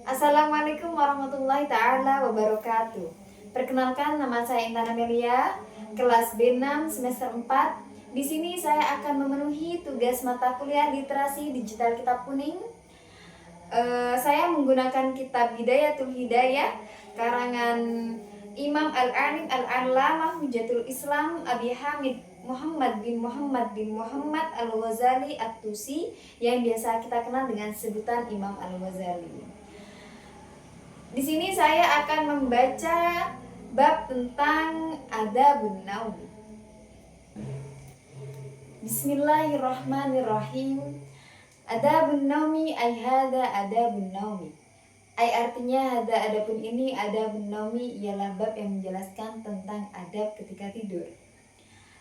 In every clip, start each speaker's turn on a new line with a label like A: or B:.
A: Assalamualaikum warahmatullahi ta'ala wabarakatuh. Perkenalkan, nama saya Intan Amelia, kelas B6 semester 4. Di sini saya akan memenuhi tugas mata kuliah literasi digital kitab kuning. Saya menggunakan kitab Hidayatul Hidayah karangan Imam Al-Alim Al-Allamah Hujatul Islam Abi Hamid Muhammad bin Muhammad Al-Ghazali At-Tusi, yang biasa kita kenal dengan sebutan Imam Al-Ghazali. Di sini saya akan membaca bab tentang adabun naum. Bismillahirrahmanirrahim. Adabun naumi ay hada adabun naumi. Ay artinya hada adapun ini adabun naumi ialah bab yang menjelaskan tentang adab ketika tidur.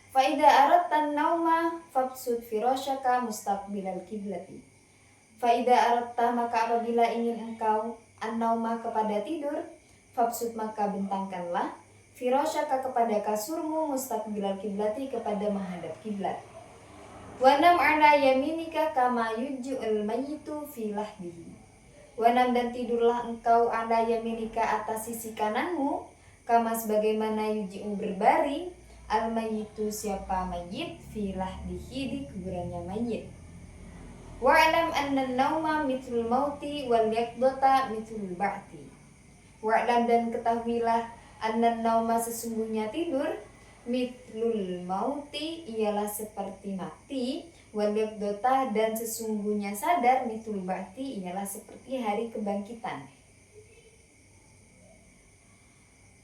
A: Fa idza aradta nauma fabsud firasyaka mustaqbilal kiblati. Fa idza aradta, maka apabila ingin engkau an-naumah kepada tidur, fabsud maka bentangkanlah, firasyaka kepada kasurmu, mustaqbilal kiblati kepada menghadap kiblat. Wanam ala yaminika kama yuj'ul mayyitu fi lahdihi. Wanam, dan tidurlah engkau ala yaminika atas sisi kananmu, kama sebagaimana yuj'u berbaring, al mayyitu siapa mayyit, fi lahdihi di kuburannya mayyit. Wa'lam anna an-nauma mithlul mauti wal yaqdata mithlul ba'ti. Wa'lam, dan ketahuilah anna an-nauma sesungguhnya tidur, mithlul mauti ialah seperti mati, wal yaqdata dan sesungguhnya sadar, mithlul ba'ti ialah seperti hari kebangkitan.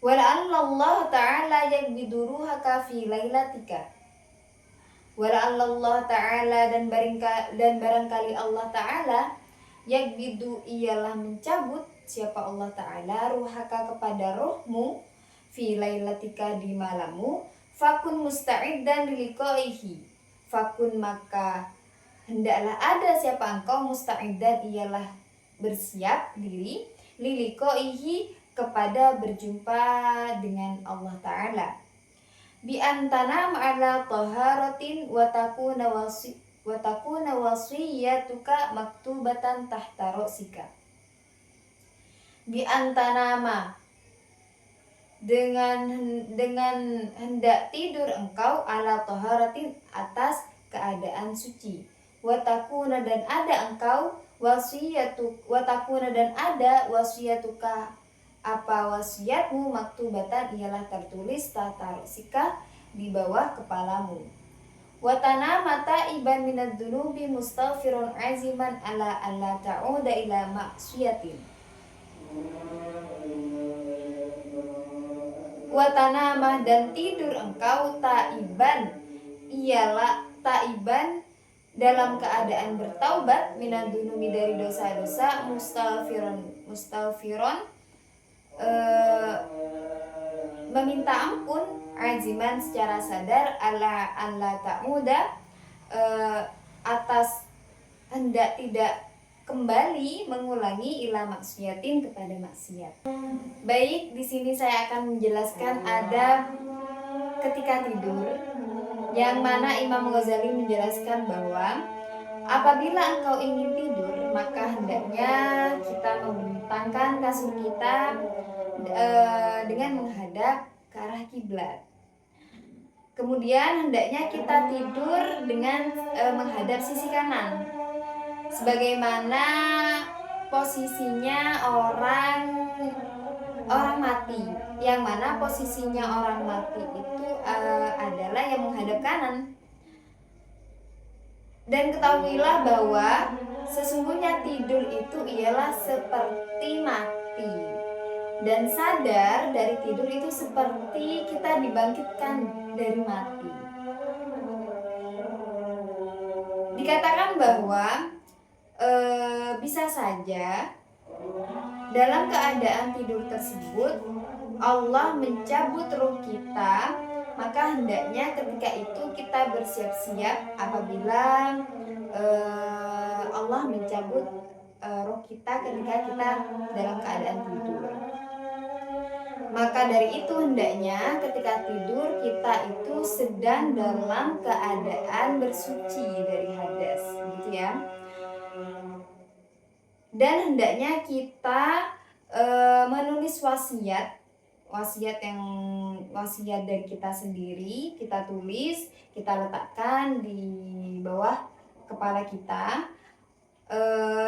A: Wala'alla Allah ta'ala yakbidu ruhaka fi lailatika. Wala'allallah ta'ala dan barangkali Allah ta'ala yakbidu ialah mencabut, siapa Allah ta'ala, ruhaka kepada rohmu, fi lailatika di malammu, fakun musta'iddan liliqaihi. Fakun, maka hendaklah ada siapa engkau, musta'iddan ialah bersiap diri, liliqaihi kepada berjumpa dengan Allah ta'ala. Bi antana ma'ala taharatin wa takuna wasiyatuka maktubatan tahta ra'sika. Bi antanama, dengan hendak tidur engkau, ala taharatin atas keadaan suci, wa takuna dan ada engkau, wasiyatuka apa wasiatmu, maktubatan ialah tertulis, tatarusika di bawah kepalamu. Watana mata iban minad dunubi mustaghfirun aziman ala alla ta'uda ila maksiatin. Watanamah, dan tidur engkau, taiban ialah taiban dalam keadaan bertaubat, minad dunubi dari dosa-dosa, mustaghfiron meminta ampun, aziman secara sadar, alla ta'uda atas hendak tidak kembali mengulangi, ila maksiatin kepada maksiat. Baik, di sini saya akan menjelaskan adab ketika tidur, yang mana Imam Ghazali menjelaskan bahwa apabila engkau ingin tidur, maka hendaknya kita membentangkan kasur kita dengan menghadap ke arah kiblat. Kemudian hendaknya kita tidur dengan menghadap sisi kanan, sebagaimana posisinya orang mati, yang mana posisinya orang mati itu adalah yang menghadap kanan. Dan ketahuilah bahwa sesungguhnya tidur itu ialah seperti mati, dan sadar dari tidur itu seperti kita dibangkitkan dari mati. Dikatakan bahwa bisa saja dalam keadaan tidur tersebut Allah mencabut ruh kita, maka hendaknya ketika itu kita bersiap-siap apabila Allah mencabut ruh kita ketika kita dalam keadaan tidur. Maka dari itu hendaknya ketika tidur kita itu sedang dalam keadaan bersuci dari hadas, gitu ya. Dan hendaknya kita menulis wasiat dari kita sendiri, kita tulis, kita letakkan di bawah kepala kita.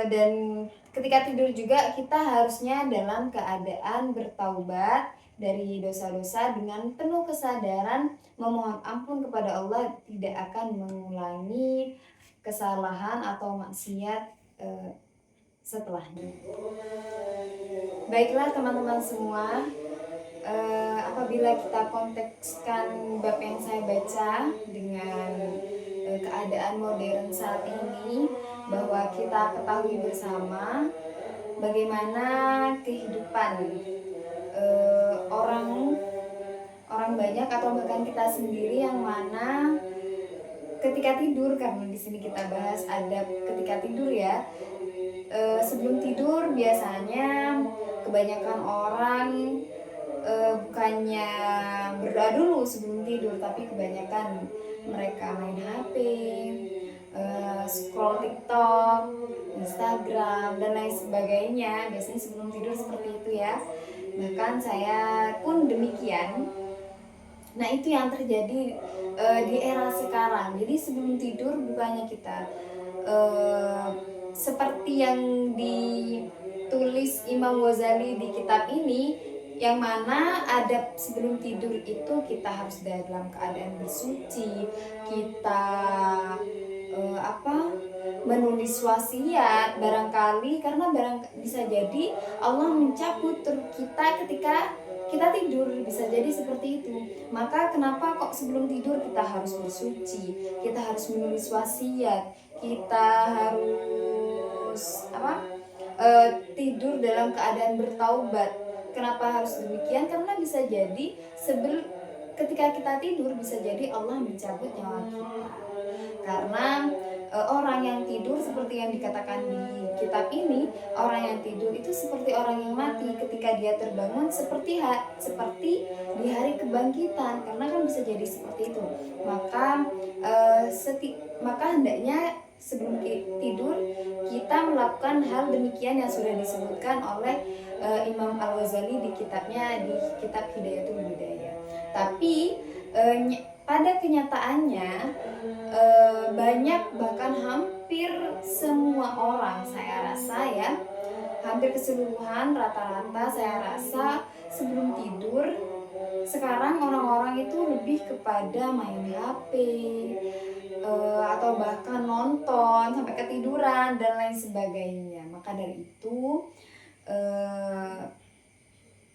A: Dan ketika tidur juga kita harusnya dalam keadaan bertaubat dari dosa-dosa dengan penuh kesadaran memohon ampun kepada Allah, tidak akan mengulangi kesalahan atau maksiat setelahnya. Baiklah teman-teman semua, apabila kita kontekskan bab yang saya baca dengan keadaan modern saat ini, bahwa kita ketahui bersama bagaimana kehidupan orang banyak atau bahkan kita sendiri yang mana ketika tidur, karena di sini kita bahas adab ketika tidur ya. Sebelum tidur biasanya kebanyakan orang bukannya berdoa dulu sebelum tidur, tapi kebanyakan mereka main HP, scroll TikTok, Instagram, dan lain sebagainya. Biasanya sebelum tidur seperti itu ya. Bahkan saya pun demikian. Nah, itu yang terjadi di era sekarang. Jadi sebelum tidur bukannya kita seperti yang ditulis Imam Ghazali di kitab ini, yang mana adab sebelum tidur itu kita harus dalam keadaan bersuci, kita menulis wasiat barangkali, karena bisa jadi Allah mencabut kita ketika kita tidur, bisa jadi seperti itu. Maka kenapa kok sebelum tidur kita harus bersuci, kita harus menulis wasiat, kita harus tidur dalam keadaan bertaubat. Kenapa harus demikian? Karena bisa jadi ketika kita tidur bisa jadi Allah mencabut nyawa kita. Karena orang yang tidur seperti yang dikatakan di kitab ini, orang yang tidur itu seperti orang yang mati. Ketika dia terbangun seperti di hari kebangkitan, karena kan bisa jadi seperti itu. Maka hendaknya sebelum tidur kita melakukan hal demikian yang sudah disebutkan oleh Imam Al-Ghazali di kitabnya, di kitab Hidayatul Hidayah. Tapi pada kenyataannya banyak, bahkan hampir semua orang, saya rasa ya, hampir keseluruhan, rata-rata saya rasa sebelum tidur sekarang orang-orang itu lebih kepada main HP, atau bahkan nonton sampai ketiduran dan lain sebagainya. Maka dari itu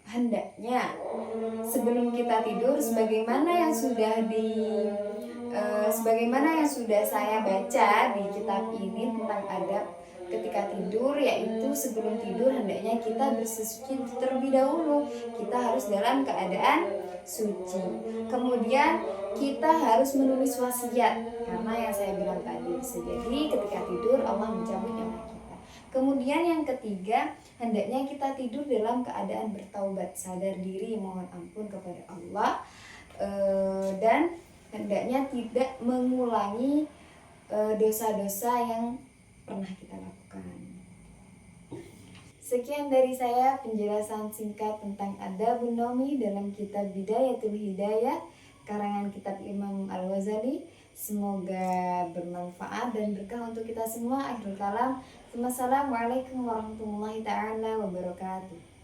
A: hendaknya sebelum kita tidur, sebagaimana yang sudah saya baca di kitab ini tentang adab ketika tidur, yaitu sebelum tidur hendaknya kita bersuci terlebih dahulu. Kita harus dalam keadaan suci. Kemudian kita harus menulis wasiat, karena yang saya bilang tadi bisa jadi ketika tidur Allah mencabut nyawa kita. Kemudian yang ketiga, hendaknya kita tidur dalam keadaan bertaubat, sadar diri, mohon ampun kepada Allah, dan hendaknya tidak mengulangi dosa-dosa yang pernah kita lakukan. Sekian dari saya penjelasan singkat tentang Adabun Naumi dalam kitab Bidayatul Hidayah karangan kitab Imam Al-Ghazali. Semoga bermanfaat dan berkah untuk kita semua. Akhirul kalam. Wassalamualaikum warahmatullahi taala wabarakatuh.